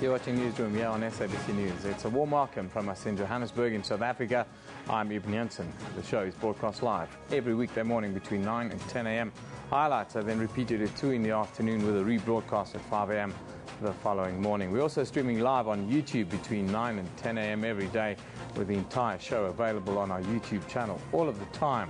You're watching Newsroom here on SABC News. It's a warm welcome from us in Johannesburg in South Africa. I'm Eben Jansen. The show is broadcast live every weekday morning between 9 and 10 a.m. Highlights are then repeated at 2 in the afternoon with a rebroadcast at 5 a.m. the following morning. We're also streaming live on YouTube between 9 and 10 a.m. every day with the entire show available on our YouTube channel all of the time.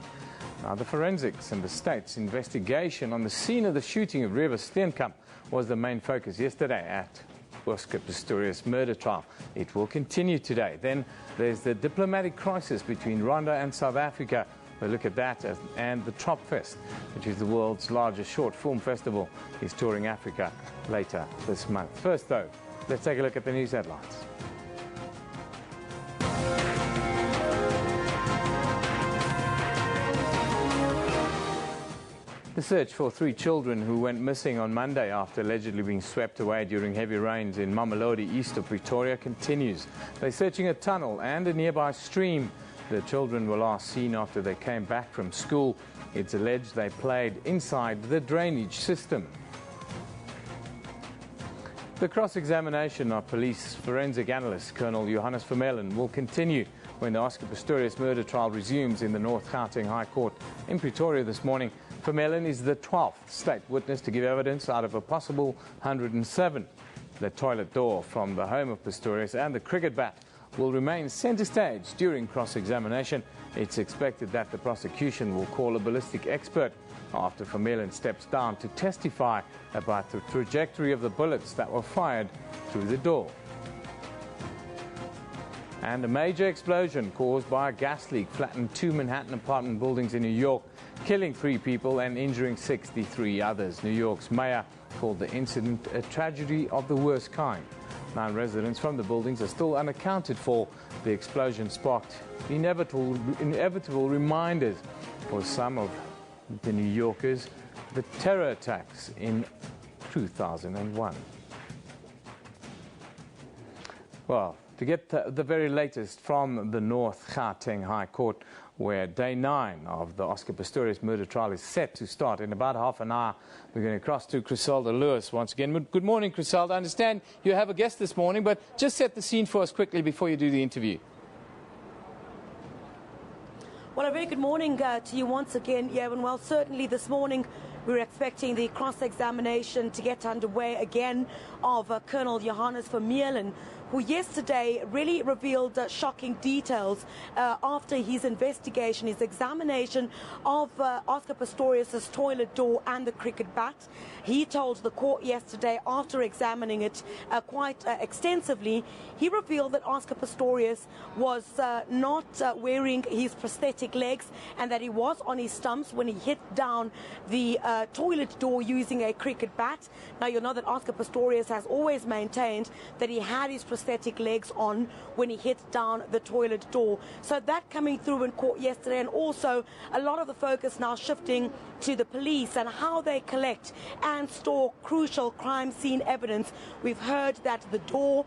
Now, the forensics and the state's investigation on the scene of the shooting of Reeva Steenkamp was the main focus yesterday at Oscar Pistorius murder trial. It will continue today. Then there's the diplomatic crisis between Rwanda and South Africa. We'll look at that, and the Tropfest, which is the world's largest short film festival, is touring Africa later this month. First, though, let's take a look at the news headlines. The search for 3 children who went missing on Monday after allegedly being swept away during heavy rains in Mamelodi, east of Pretoria, continues. They're searching a tunnel and a nearby stream. The children were last seen after they came back from school. It's alleged they played inside the drainage system. The cross-examination of police forensic analyst Colonel Johannes Vermeulen will continue when the Oscar Pistorius murder trial resumes in the North Gauteng High Court in Pretoria this morning. Vermeulen is the 12th state witness to give evidence out of a possible 107. The toilet door from the home of Pistorius and the cricket bat will remain center stage during cross-examination. It's expected that the prosecution will call a ballistic expert after Vermeulen steps down to testify about the trajectory of the bullets that were fired through the door. And a major explosion caused by a gas leak flattened 2 Manhattan apartment buildings in New York, killing 3 people and injuring 63 others. New York's mayor called the incident a tragedy of the worst kind. 9 residents from the buildings are still unaccounted for. The explosion sparked inevitable reminders for some of the New Yorkers, the terror attacks in 2001. Well, to get the very latest from the North Gauteng High Court, where day 9 of the Oscar Pistorius murder trial is set to start in about half an hour, we're going to cross to Griselda Lewis once again. Good morning, Griselda. I understand you have a guest this morning, but just set the scene for us quickly before you do the interview. Well, a very good morning to you once again, Eben. Well, certainly this morning we're expecting the cross-examination to get underway again of Colonel Johannes Vermeulen, who yesterday really revealed shocking details after his investigation, his examination of Oscar Pistorius' toilet door and the cricket bat. He told the court yesterday, after examining it quite extensively, he revealed that Oscar Pistorius was not wearing his prosthetic legs and that he was on his stumps when he hit down the toilet door using a cricket bat. Now, you'll know that Oscar Pistorius has always maintained that he had his prosthetic legs on when he hit down the toilet door. So that coming through in court yesterday, and also a lot of the focus now shifting to the police and how they collect and store crucial crime scene evidence. We've heard that the door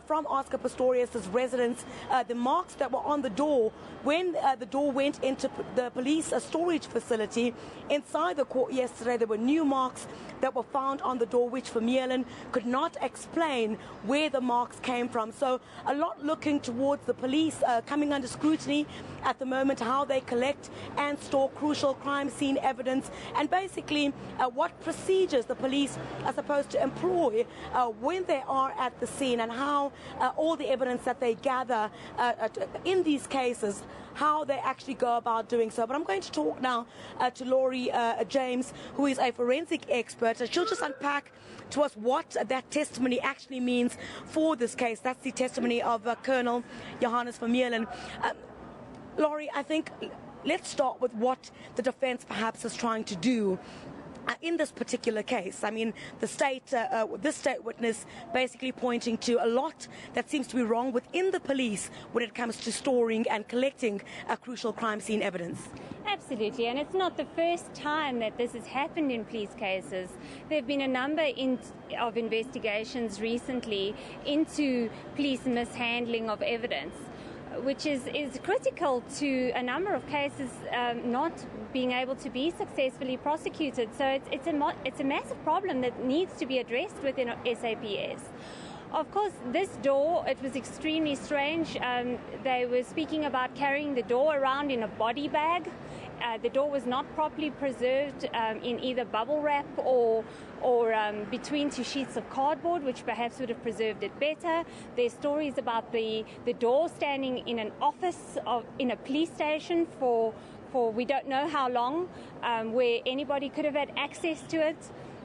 from Oscar Pistorius' residence, the marks that were on the door when the door went into the police storage facility inside the court yesterday, there were new marks that were found on the door which Vermeulen could not explain where the marks came from. So a lot looking towards the police coming under scrutiny at the moment, how they collect and store crucial crime scene evidence, and basically what procedures the police are supposed to employ when they are at the scene, and how all the evidence that they gather in these cases, how they actually go about doing so. But I'm going to talk now to Laurie James, who is a forensic expert. She'll just unpack to us what that testimony actually means for this case. That's the testimony of Colonel Johannes Vermeulen. Laurie, I think let's start with what the defense perhaps is trying to do in this particular case. I mean, this state witness basically pointing to a lot that seems to be wrong within the police when it comes to storing and collecting crucial crime scene evidence. Absolutely, and it's not the first time that this has happened in police cases. There have been a number of investigations recently into police mishandling of evidence, which is critical to a number of cases not being able to be successfully prosecuted. So it's a massive problem that needs to be addressed within SAPS. Of course, this door, it was extremely strange. They were speaking about carrying the door around in a body bag. The door was not properly preserved in either bubble wrap or between two sheets of cardboard, which perhaps would have preserved it better. There's stories about the door standing in an office in a police station for we don't know how long, where anybody could have had access to it.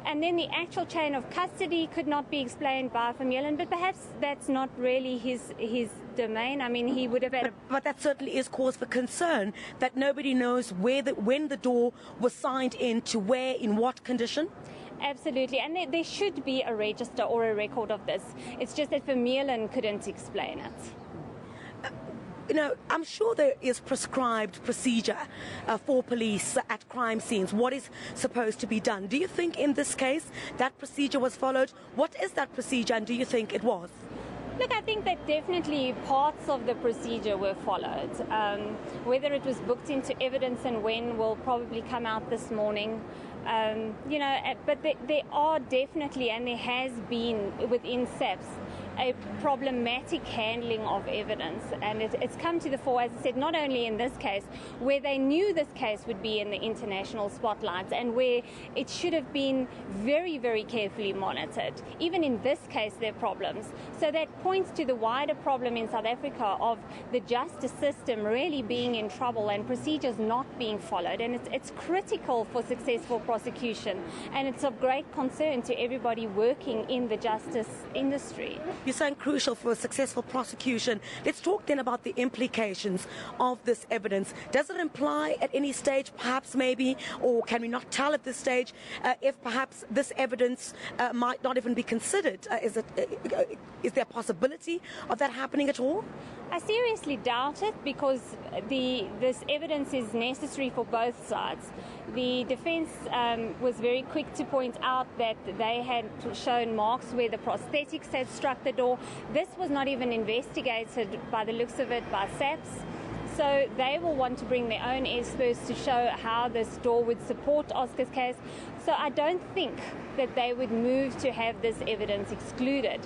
And then the actual chain of custody could not be explained by Vermeulen, but perhaps that's not really his domain. I mean, he would have had But that certainly is cause for concern, that nobody knows when the door was signed in, to where, in what condition. Absolutely, and there should be a register or a record of this. It's just that Vermeulen couldn't explain it. You know, I'm sure there is prescribed procedure for police at crime scenes. What is supposed to be done? Do you think in this case that procedure was followed? What is that procedure, and do you think it was? Look, I think that definitely parts of the procedure were followed. Whether it was booked into evidence and when will probably come out this morning. You know, but there are definitely, and there has been within SAPS, a problematic handling of evidence, and it's come to the fore, as I said, not only in this case, where they knew this case would be in the international spotlights and where it should have been very, very carefully monitored. Even in this case, there are problems. So that points to the wider problem in South Africa of the justice system really being in trouble and procedures not being followed, and it's critical for successful prosecution, and it's of great concern to everybody working in the justice industry. You're saying crucial for a successful prosecution. Let's talk then about the implications of this evidence. Does it imply at any stage, perhaps maybe, or can we not tell at this stage, if perhaps this evidence might not even be considered? Is there a possibility of that happening at all? I seriously doubt it, because this evidence is necessary for both sides. The defence was very quick to point out that they had shown marks where the prosthetics had struck the door. This was not even investigated, by the looks of it, by SAPS. So they will want to bring their own experts to show how this door would support Oscar's case. So I don't think that they would move to have this evidence excluded.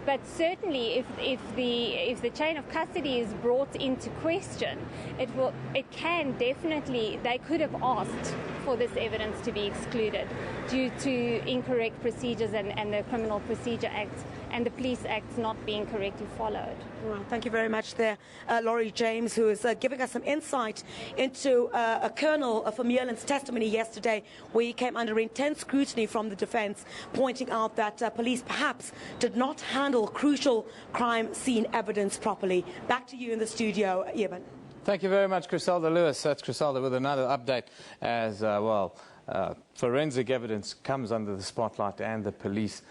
But certainly, if the chain of custody is brought into question, it can definitely, they could have asked for this evidence to be excluded due to incorrect procedures and the Criminal Procedure Act and the Police Act not being correctly followed. Well, thank you very much there, Laurie James, who is giving us some insight into a Colonel Vermeulen's testimony yesterday, where he came under intense scrutiny from the defence, pointing out that police perhaps did not handle crucial crime scene evidence properly. Back to you in the studio, Eben. Thank you very much, Griselda Lewis. That's Griselda with another update as forensic evidence comes under the spotlight, and the police,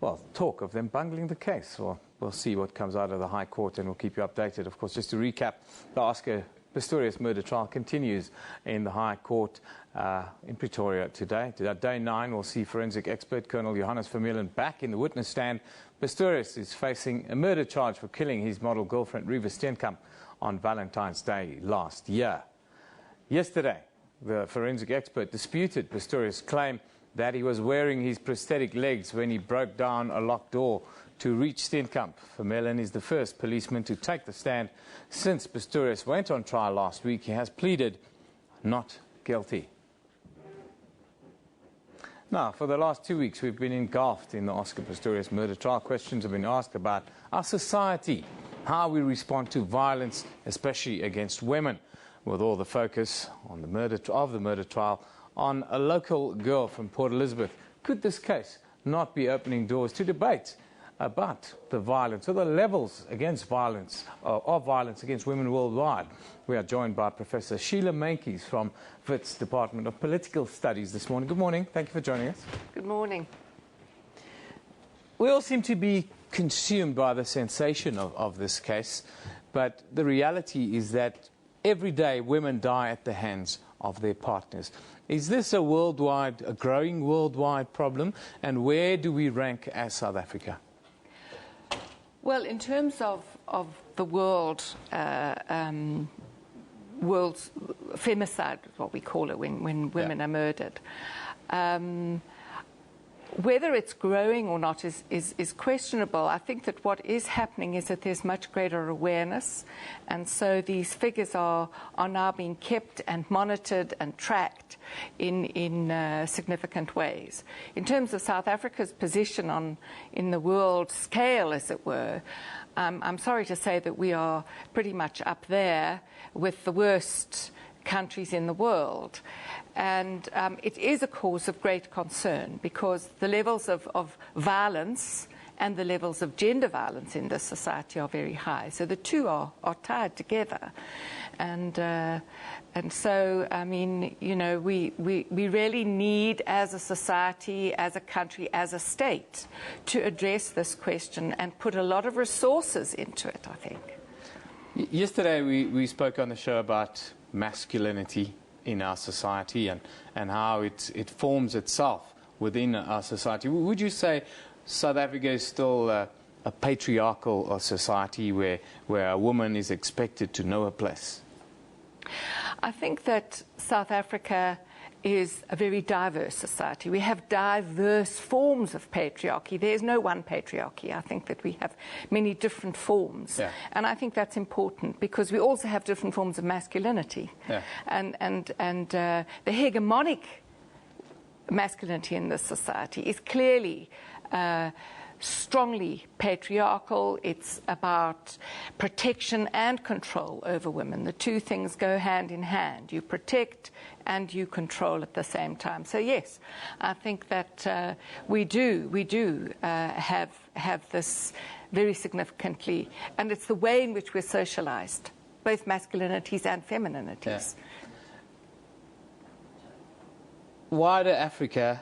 well, talk of them bungling the case. Well, we'll see what comes out of the High Court, and we'll keep you updated. Of course, just to recap, the Oscar Pistorius murder trial continues in the High Court in Pretoria today. Day 9 will see forensic expert Colonel Johannes Vermeulen back in the witness stand. Pistorius is facing a murder charge for killing his model girlfriend Reeva Steenkamp on Valentine's Day last year. Yesterday, the forensic expert disputed Pistorius' claim that he was wearing his prosthetic legs when he broke down a locked door to reach Steenkamp. Vermeulen is the first policeman to take the stand since Pistorius went on trial last week. He has pleaded not guilty. Now, for the last 2 weeks, we've been engulfed in the Oscar Pistorius murder trial. Questions have been asked about our society, how we respond to violence, especially against women, with all the focus on the murder trial on a local girl from Port Elizabeth. Could this case not be opening doors to debate about the violence, or the levels against violence, of violence against women worldwide? We are joined by Professor Sheila Meintjes from Wits Department of Political Studies this morning. Good morning. Thank you for joining us. Good morning. We all seem to be consumed by the sensation of this case, but the reality is that every day women die at the hands of their partners. Is this a growing worldwide problem, and where do we rank as South Africa? Well, in terms of the world's femicide, what we call it, when women are murdered, Whether it's growing or not is questionable. I think that what is happening is that there's much greater awareness, and so these figures are now being kept and monitored and tracked in significant ways. In terms of South Africa's position in the world scale, as it were, I'm sorry to say that we are pretty much up there with the worst countries in the world. And it is a cause of great concern because the levels of violence and the levels of gender violence in this society are very high. So the two are tied together. And so, I mean, you know, we really need, as a society, as a country, as a state, to address this question and put a lot of resources into it, I think. Yesterday we spoke on the show about masculinity in our society and how it forms itself within our society. Would you say South Africa is still a patriarchal society where a woman is expected to know her place? I think that South Africa is a very diverse society. We have diverse forms of patriarchy. There's no one patriarchy. I think that we have many different forms. Yeah. And I think that's important because we also have different forms of masculinity. Yeah. And the hegemonic masculinity in this society is clearly strongly patriarchal. It's about protection and control over women. The two things go hand in hand. You protect and you control at the same time. So yes, I think that we do have this very significantly, and it's the way in which we're socialized, both masculinities and femininities. Yeah. Wider Africa,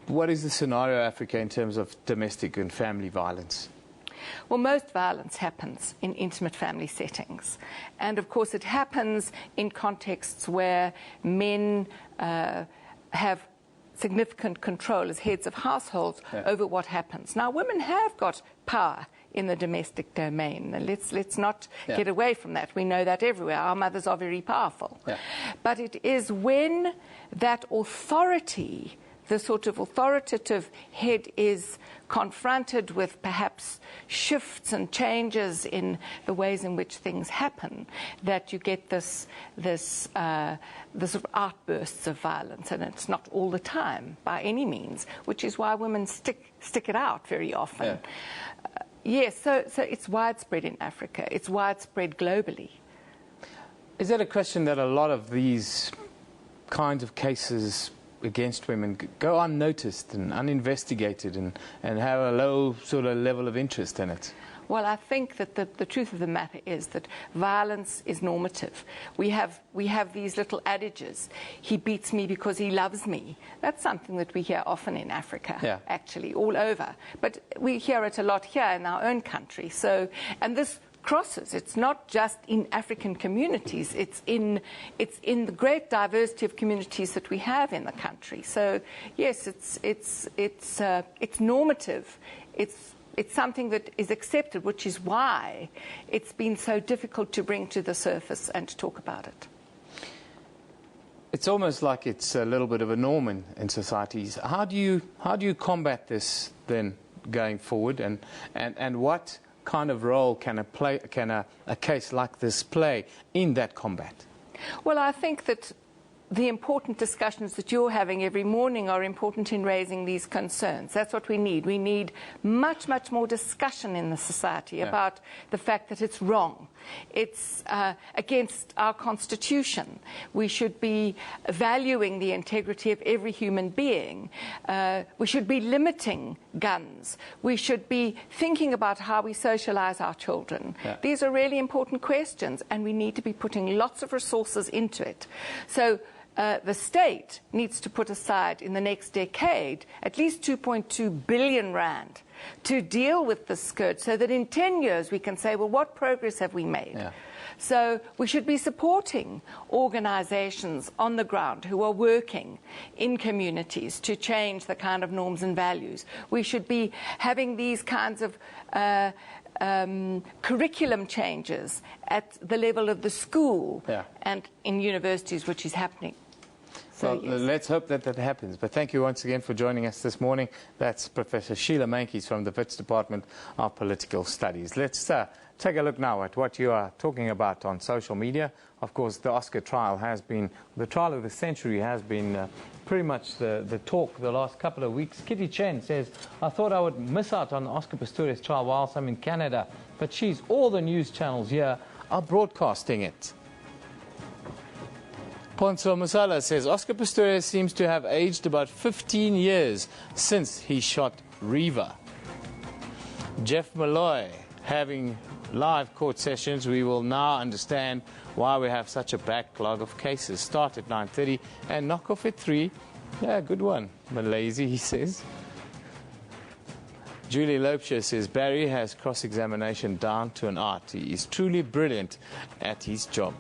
what is the scenario of Africa in terms of domestic and family violence? Well, most violence happens in intimate family settings. And, of course, it happens in contexts where men have significant control as heads of households over what happens. Now, women have got power in the domestic domain. Let's not get away from that. We know that everywhere. Our mothers are very powerful. Yeah. But it is when that authority, the sort of authoritative head, is confronted with perhaps shifts and changes in the ways in which things happen, that you get this sort of outbursts of violence. And it's not all the time, by any means, which is why women stick it out very often. Yeah. Yes, so it's widespread in Africa. It's widespread globally. Is that a question that a lot of these kinds of cases against women go unnoticed and uninvestigated and have a low sort of level of interest in it? Well, I think that the truth of the matter is that violence is normative. We have these little adages. He beats me because he loves me. That's something that we hear often in Africa, actually, all over. But we hear it a lot here in our own country. So, and this crosses. It's not just in African communities. It's in the great diversity of communities that we have in the country. So yes, it's normative. It's something that is accepted, which is why it's been so difficult to bring to the surface and to talk about it. It's almost like it's a little bit of a norm in societies. How do you combat this then going forward, and what kind of role can a case like this play in that combat? Well, I think that the important discussions that you're having every morning are important in raising these concerns. That's what we need. We need much, much more discussion in the society about the fact that it's wrong. It's against our Constitution. We should be valuing the integrity of every human being. We should be limiting guns. We should be thinking about how we socialize our children. Yeah. These are really important questions, and we need to be putting lots of resources into it. So the state needs to put aside in the next decade at least 2.2 billion rand to deal with this scourge, so that in 10 years we can say, well, what progress have we made? Yeah. So we should be supporting organizations on the ground who are working in communities to change the kind of norms and values. We should be having these kinds of curriculum changes at the level of the school and in universities, which is happening. So, well, yes. let's hope that that happens. But thank you once again for joining us this morning. That's Professor Sheila Mankies from the Wits Department of Political Studies. Let's take a look now at what you are talking about on social media. Of course, the Oscar trial has been, the trial of the century has been pretty much the talk the last couple of weeks. Kitty Chen says, I thought I would miss out on the Oscar Pistorius trial whilst I'm in Canada. But all the news channels here are broadcasting it. Ponso Masala says, Oscar Pistorius seems to have aged about 15 years since he shot Reeva. Jeff Malloy, having live court sessions, we will now understand why we have such a backlog of cases. Start at 9:30 and knock off at 3. Yeah, good one. Malaysia, he says. Julie Lopesha says, Barry has cross-examination down to an art. He is truly brilliant at his job.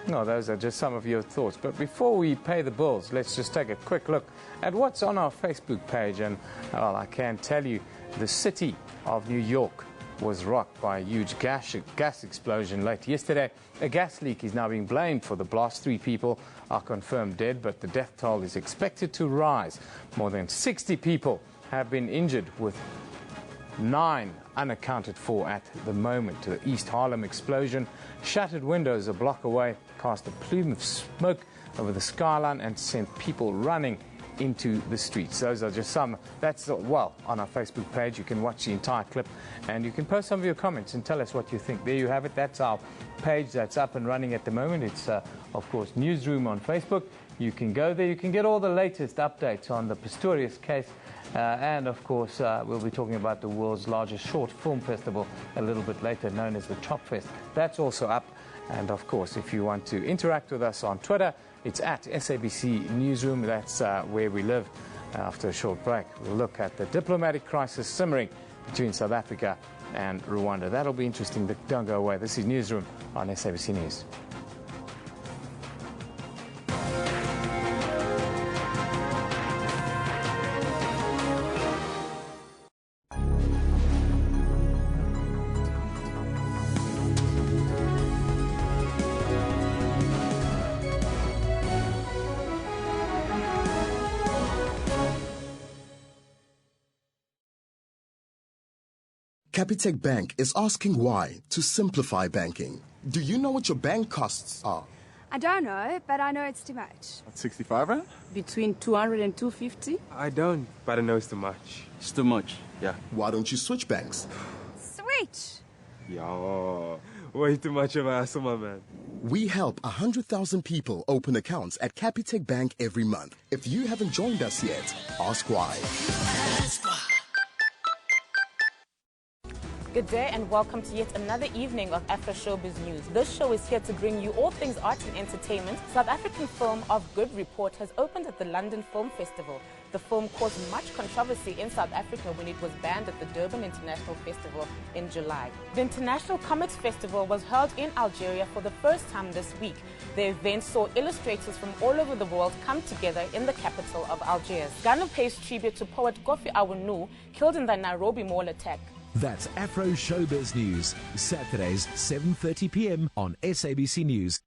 No, those are just some of your thoughts. But before we pay the bills, let's just take a quick look at what's on our Facebook page. And, well, I can tell you, the city of New York was rocked by a huge gas explosion late yesterday. A gas leak is now being blamed for the blast. 3 people are confirmed dead, but the death toll is expected to rise. More than 60 people have been injured, with 9 unaccounted for at the moment. The East Harlem explosion shattered windows a block away, cast a plume of smoke over the skyline and sent people running into the streets. Those are just some. That's, well, on our Facebook page. You can watch the entire clip and you can post some of your comments and tell us what you think. There you have it. That's our page that's up and running at the moment. It's, of course, Newsroom on Facebook. You can go there. You can get all the latest updates on the Pistorius case. And, of course, we'll be talking about the world's largest short film festival a little bit later, known as the Tropfest. That's also up. And, of course, if you want to interact with us on Twitter, it's at SABC Newsroom. That's where we live. After a short break, we'll look at the diplomatic crisis simmering between South Africa and Rwanda. That'll be interesting, but don't go away. This is Newsroom on SABC News. Capitec Bank is asking why to simplify banking. Do you know what your bank costs are? I don't know, but I know it's too much. 65 rand? Between 200 and 250? I don't, but I know it's too much. It's too much, yeah. Why don't you switch banks? Switch! Yeah, way too much of a hassle, my man. We help 100,000 people open accounts at Capitec Bank every month. If you haven't joined us yet, ask why. Good day and welcome to yet another evening of Afro Showbiz News. This show is here to bring you all things art and entertainment. South African film Of Good Report has opened at the London Film Festival. The film caused much controversy in South Africa when it was banned at the Durban International Festival in July. The International Comics Festival was held in Algeria for the first time this week. The event saw illustrators from all over the world come together in the capital of Algiers. Ghana pays tribute to poet Kofi Awonu, killed in the Nairobi mall attack. That's Afro Showbiz News, Saturdays 7:30 p.m. on SABC News.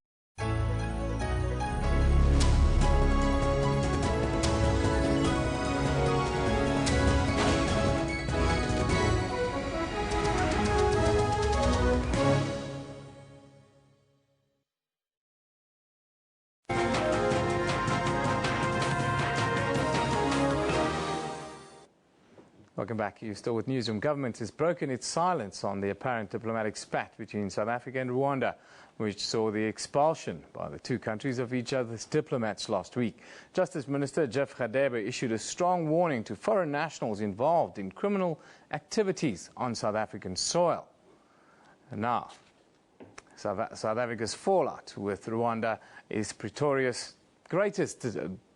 Welcome back. You're still with Newsroom. Government has broken its silence on the apparent diplomatic spat between South Africa and Rwanda, which saw the expulsion by the two countries of each other's diplomats last week. Justice Minister Jeff Radebe issued a strong warning to foreign nationals involved in criminal activities on South African soil. And now, South Africa's fallout with Rwanda is Pretoria's greatest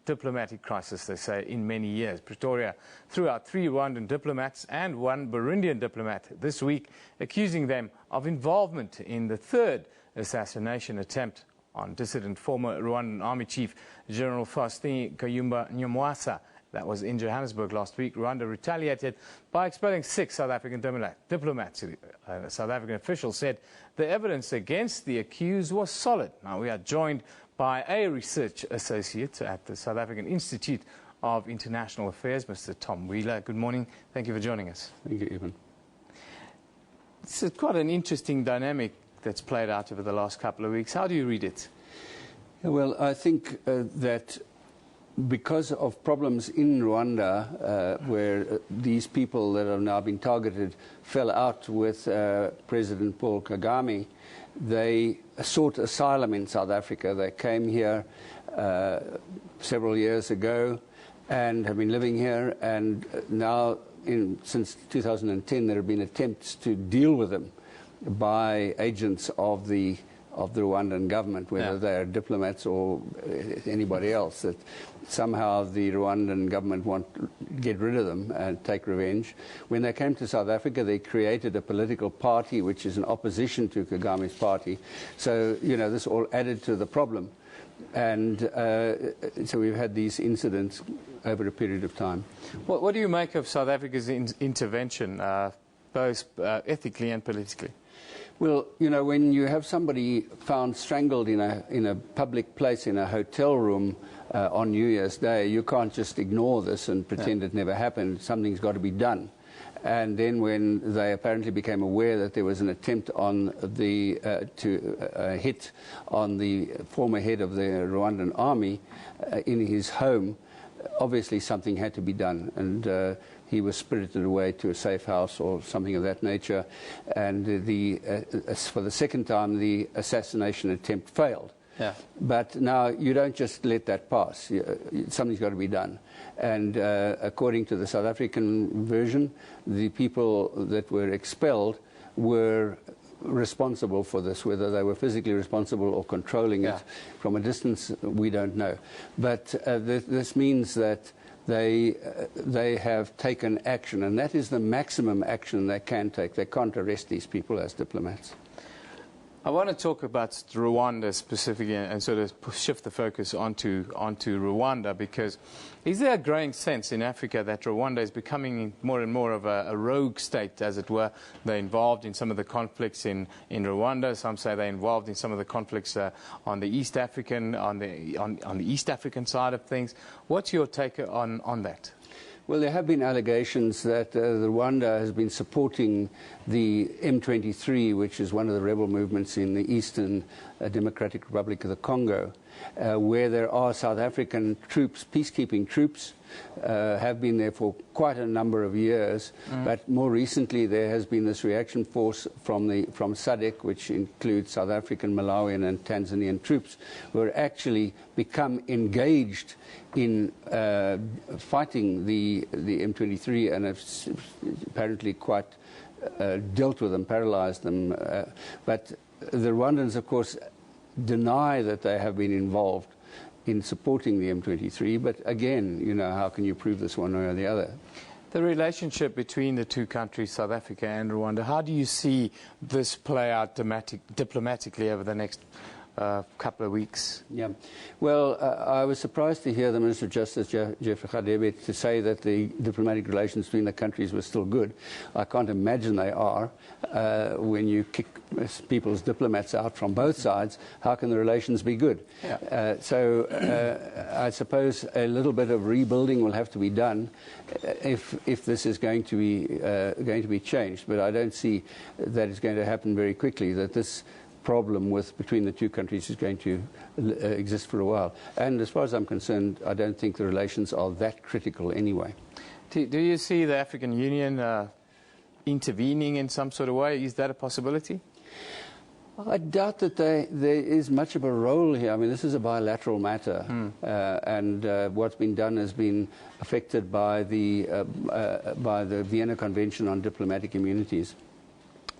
diplomatic crisis, they say, in many years. Pretoria threw out 3 Rwandan diplomats and 1 Burundian diplomat this week, accusing them of involvement in the 3rd assassination attempt on dissident former Rwandan Army Chief General Faustin Kayumba Nyamwasa That was in Johannesburg last week. Rwanda retaliated by expelling 6 South African diplomats. South African officials said the evidence against the accused was solid. Now, we are joined by a research associate at the South African Institute of International Affairs, Mr. Tom Wheeler. Good morning. Thank you for joining us. Thank you, Eben. It's quite an interesting dynamic that's played out over the last couple of weeks. How do you read it? Well, I think that because of problems in Rwanda, where these people that have now been targeted fell out with President Paul Kagame, they sought asylum in South Africa. They came here several years ago and have been living here, and now since 2010 there have been attempts to deal with them by agents of the Rwandan government, whether they are diplomats or anybody else, that somehow the Rwandan government want to get rid of them and take revenge. When they came to South Africa, they created a political party which is in opposition to Kagame's party. So, you know, this all added to the problem. And so we've had these incidents over a period of time. What do you make of South Africa's intervention, both ethically and politically? Well, you know, when you have somebody found strangled in a public place, in a hotel room on New Year's Day, you can't just ignore this and pretend it never happened. Something's got to be done. And then when they apparently became aware that there was an attempt on the hit on the former head of the Rwandan army in his home, obviously something had to be done. And he was spirited away to a safe house or something of that nature. And for the second time, the assassination attempt failed. Yeah. But now you don't just let that pass. Something's got to be done. And according to the South African version, the people that were expelled were responsible for this. Whether they were physically responsible or controlling it from a distance, we don't know. But this means that they have taken action, and that is the maximum action they can take. They can't arrest these people as diplomats. I want to talk about Rwanda specifically and sort of shift the focus onto Rwanda, because is there a growing sense in Africa that Rwanda is becoming more and more of a rogue state, as it were? They're involved in some of the conflicts in Rwanda. Some say they're involved in some of the conflicts on the East African side of things. What's your take on that? Well, there have been allegations that Rwanda has been supporting the M23, which is one of the rebel movements in the Eastern Democratic Republic of the Congo, where there are South African troops, peacekeeping troops, have been there for quite a number of years. But more recently, there has been this reaction force from SADC, which includes South African, Malawian, and Tanzanian troops, who are actually become engaged in fighting the M23 and have apparently quite dealt with them, paralyzed them. But the Rwandans, of course, deny that they have been involved in supporting the M23. But again, you know, how can you prove this one way or the other? The relationship between the two countries, South Africa and Rwanda, how do you see this play out diplomatically over the next couple of weeks? Yeah. Well, I was surprised to hear the Minister of Justice, Jeffrey Radebe, to say that the diplomatic relations between the countries were still good. I can't imagine they are. When you kick people's diplomats out from both sides, how can the relations be good? Yeah. So I suppose a little bit of rebuilding will have to be done if this is going to be changed. But I don't see that it's going to happen very quickly, that this problem between the two countries is going to exist for a while. And as far as I'm concerned, I don't think the relations are that critical anyway. Do you see the African Union intervening in some sort of way? Is that a possibility? I doubt that there is much of a role here. I mean, this is a bilateral matter, and what's been done has been affected by the Vienna Convention on Diplomatic Immunities.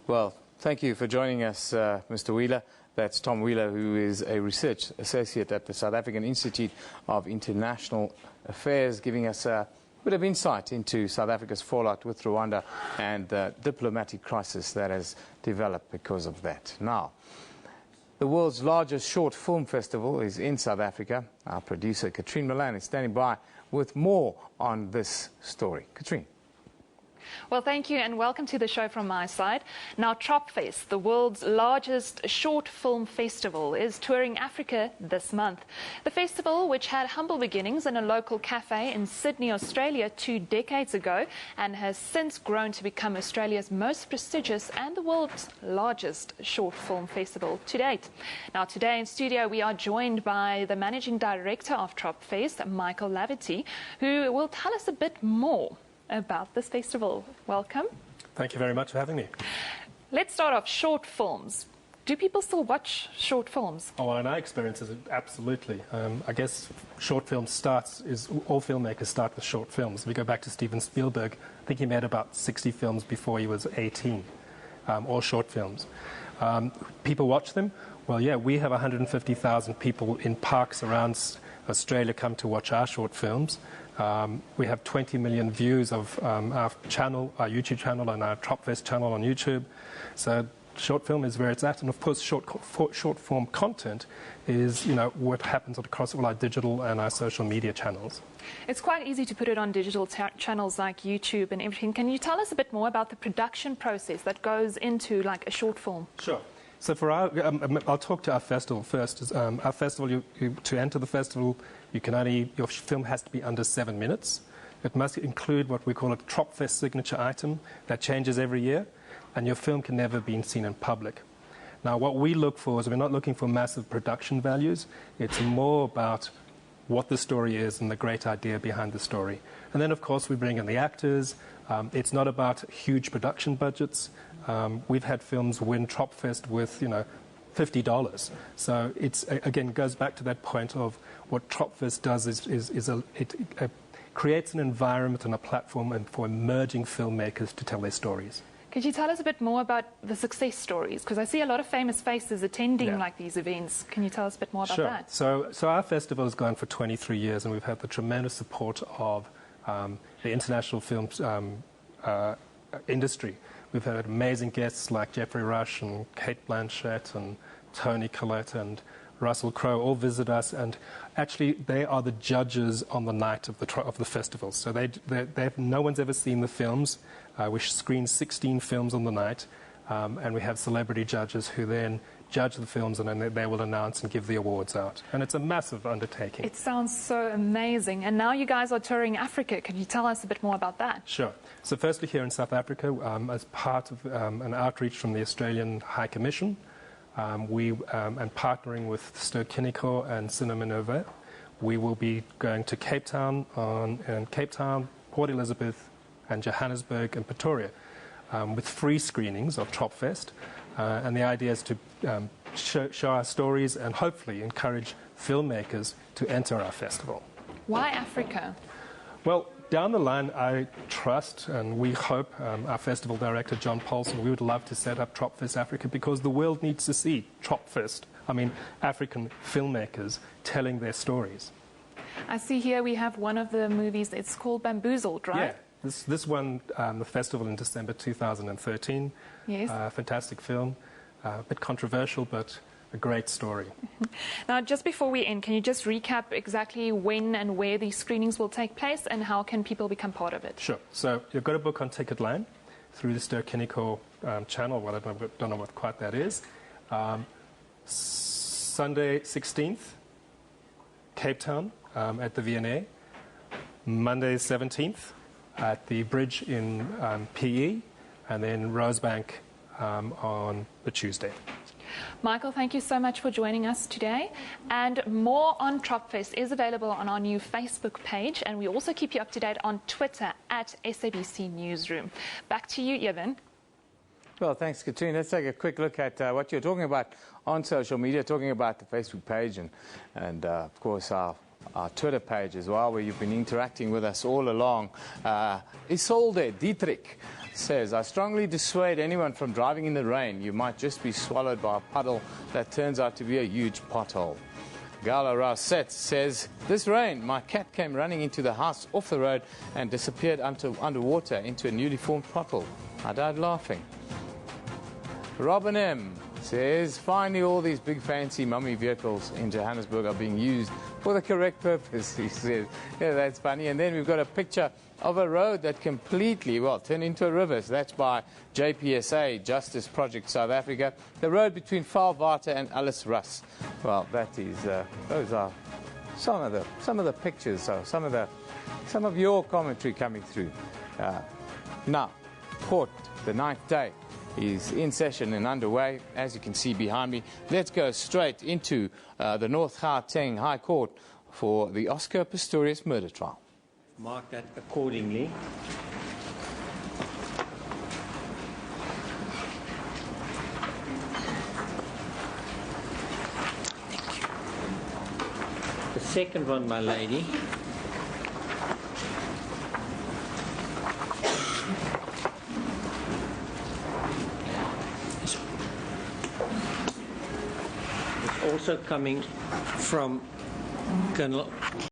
Well, thank you for joining us, Mr. Wheeler. That's Tom Wheeler, who is a research associate at the South African Institute of International Affairs, giving us a bit of insight into South Africa's fallout with Rwanda and the diplomatic crisis that has developed because of that. Now, The world's largest short film festival is in South Africa. Our producer, Katrine Milan, is standing by with more on this story. Katrine. Well, thank you and welcome to the show from my side. Now, Tropfest, the world's largest short film festival, is touring Africa this month. The festival, which had humble beginnings in a local cafe in Sydney, Australia 2 decades ago, and has since grown to become Australia's most prestigious and the world's largest short film festival to date. Now, today in studio, we are joined by the managing director of Tropfest, Michael Laverty, who will tell us a bit more about this festival. Welcome. Thank you very much for having me. Let's start off, short films. Do people still watch short films? Oh, in our experiences, absolutely. I guess short film all filmmakers start with short films. If we go back to Steven Spielberg, I think he made about 60 films before he was 18, all short films. People watch them? Well, yeah, we have 150,000 people in parks around Australia come to watch our short films. We have 20 million views of our channel, our YouTube channel, and our Tropfest channel on YouTube. So short film is where it's at, and of course short form content is what happens across all our digital and our social media channels. It's quite easy to put it on digital channels like YouTube and everything. Can you tell us a bit more about the production process that goes into like a short film? Sure. So for I'll talk to our festival first. Our festival, to enter the festival, your film has to be under 7 minutes. It must include what we call a Tropfest signature item that changes every year, and your film can never be seen in public. Now, what we look for is we're not looking for massive production values. It's more about what the story is and the great idea behind the story. And then, of course, we bring in the actors. It's not about huge production budgets. We've had films win Tropfest with, $50. So it's, again, goes back to that point of what Tropfest does it creates an environment and a platform for emerging filmmakers to tell their stories. Could you tell us a bit more about the success stories? Because I see a lot of famous faces attending like these events. Can you tell us a bit more about that? So our festival has gone for 23 years, and we've had the tremendous support of the international film industry. We've had amazing guests like Jeffrey Rush and Kate Blanchett and Toni Collette and Russell Crowe all visit us, and actually they are the judges on the night of the festival. So no one's ever seen the films. We screen 16 films on the night, and we have celebrity judges who then judge the films, and then they will announce and give the awards out. And it's a massive undertaking. It sounds so amazing. And now you guys are touring Africa. Can you tell us a bit more about that? Sure. So firstly, here in South Africa, as part of an outreach from the Australian High Commission, and partnering with Ster-Kinekor and Cinema Nova, we will be going to Cape Town, Port Elizabeth, and Johannesburg and Pretoria with free screenings of Tropfest. And the idea is to show our stories and hopefully encourage filmmakers to enter our festival. Why Africa? Well, down the line, I trust and we hope our festival director, John Paulson, we would love to set up Tropfest Africa because the world needs to see African filmmakers telling their stories. I see here we have one of the movies, it's called Bamboozled, right? Yeah, this won the festival in December 2013. Yes. Fantastic film, a bit controversial, but a great story. Now, just before we end, can you just recap exactly when and where these screenings will take place and how can people become part of it? Sure. So you've got to book on Ticketline through the Ster-Kinekor channel. Well, I don't know what quite that is. Sunday 16th, Cape Town at the V&A. Monday 17th at the Bridge in PE. And then Rosebank on the Tuesday. Michael, thank you so much for joining us today. And more on Tropfest is available on our new Facebook page, and we also keep you up to date on Twitter at SABC Newsroom. Back to you, Eben. Well, thanks, Katrina. Let's take a quick look at what you're talking about on social media, talking about the Facebook page and of course, our Twitter page as well, where you've been interacting with us all along. Isolde Dietrich says, I strongly dissuade anyone from driving in the rain. You might just be swallowed by a puddle that turns out to be a huge pothole. Gala Rousset says, this rain, my cat came running into the house off the road and disappeared underwater into a newly formed pothole. I died laughing. Robin M says, finally all these big fancy mummy vehicles in Johannesburg are being used for the correct purpose, he says. Yeah, that's funny. And then we've got a picture of a road that completely, well, turned into a river. So that's by JPSA, Justice Project South Africa. The road between Falvata and Alice Russ. Well, that is, those are some of the pictures, so some of your commentary coming through. Now, court, the 9th day, is in session and underway, as you can see behind me. Let's go straight into the North Gauteng High Court for the Oscar Pistorius murder trial. Mark that accordingly. Thank you. The second one, my lady. Also coming from Colonel